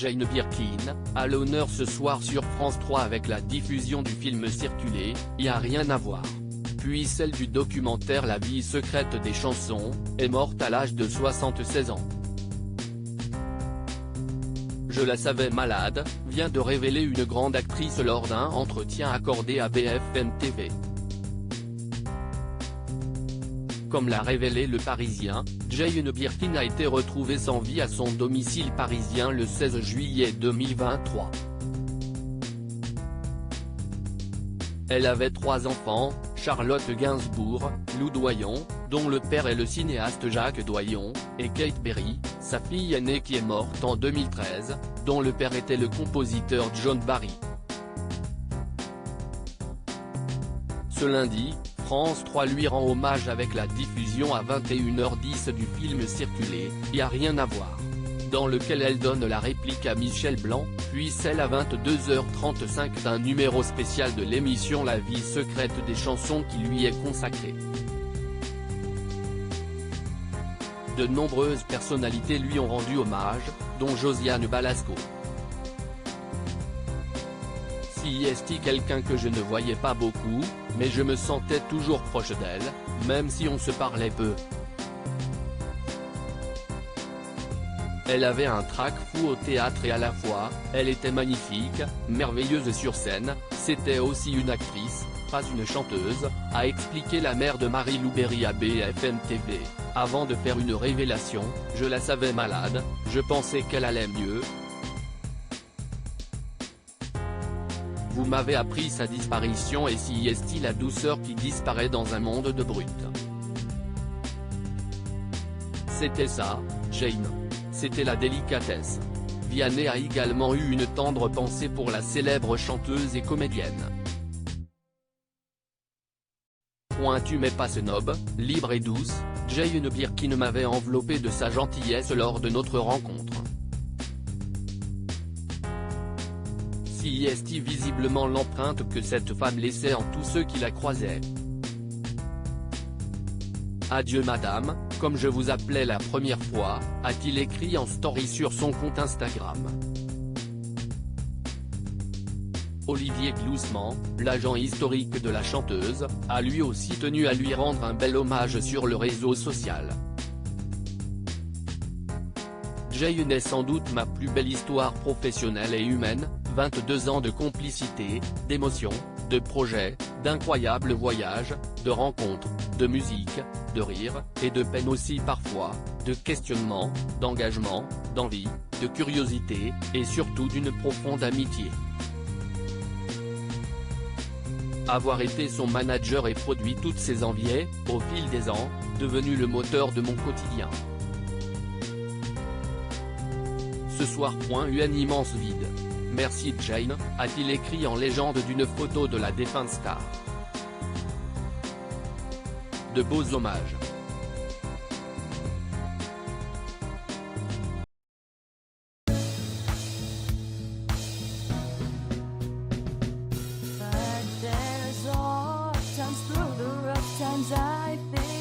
Jane Birkin, à l'honneur ce soir sur France 3 avec la diffusion du film Circuler, y a rien à voir. Puis celle du documentaire La vie secrète des chansons, est morte à l'âge de 76 ans. Je la savais malade, vient de révéler une grande actrice lors d'un entretien accordé à BFM TV. Comme l'a révélé Le Parisien, Jane Birkin a été retrouvée sans vie à son domicile parisien le 16 juillet 2023. Elle avait 3 enfants, Charlotte Gainsbourg, Lou Doyon, dont le père est le cinéaste Jacques Doyon, et Kate Berry, sa fille aînée qui est morte en 2013, dont le père était le compositeur John Barry. Ce lundi, France 3 lui rend hommage avec la diffusion à 21h10 du film Circuler, y a rien à voir, dans lequel elle donne la réplique à Michel Blanc, puis celle à 22h35 d'un numéro spécial de l'émission La vie secrète des chansons qui lui est consacrée. De nombreuses personnalités lui ont rendu hommage, dont Josiane Balasco. C'est quelqu'un que je ne voyais pas beaucoup, mais je me sentais toujours proche d'elle, même si on se parlait peu. Elle avait un trac fou au théâtre et à la fois, elle était magnifique, merveilleuse sur scène, c'était aussi une actrice, pas une chanteuse, a expliqué la mère de Marie-Lou Berry à BFM TV, avant de faire une révélation, je la savais malade, je pensais qu'elle allait mieux. Vous m'avez appris sa disparition et si est-il la douceur qui disparaît dans un monde de brut. C'était ça, Jane. C'était la délicatesse. Vianney a également eu une tendre pensée pour la célèbre chanteuse et comédienne. Pointue mais pas snob, libre et douce, Jane Birkin m'avait enveloppé de sa gentillesse lors de notre rencontre. C'est visiblement l'empreinte que cette femme laissait en tous ceux qui la croisaient. Adieu madame, comme je vous appelais la première fois, a-t-il écrit en story sur son compte Instagram. Olivier Gloussman, l'agent historique de la chanteuse, a lui aussi tenu à lui rendre un bel hommage sur le réseau social. Jane est sans doute ma plus belle histoire professionnelle et humaine, 22 ans de complicité, d'émotions, de projets, d'incroyables voyages, de rencontres, de musique, de rire, et de peine aussi parfois, de questionnements, d'engagement, d'envie, de curiosité, et surtout d'une profonde amitié. Avoir été son manager et produit toutes ses envies, au fil des ans, devenu le moteur de mon quotidien. Ce soir. Un immense vide. Merci Jane, a-t-il écrit en légende d'une photo de la défunte star. De beaux hommages. But there's all times through the rough times I think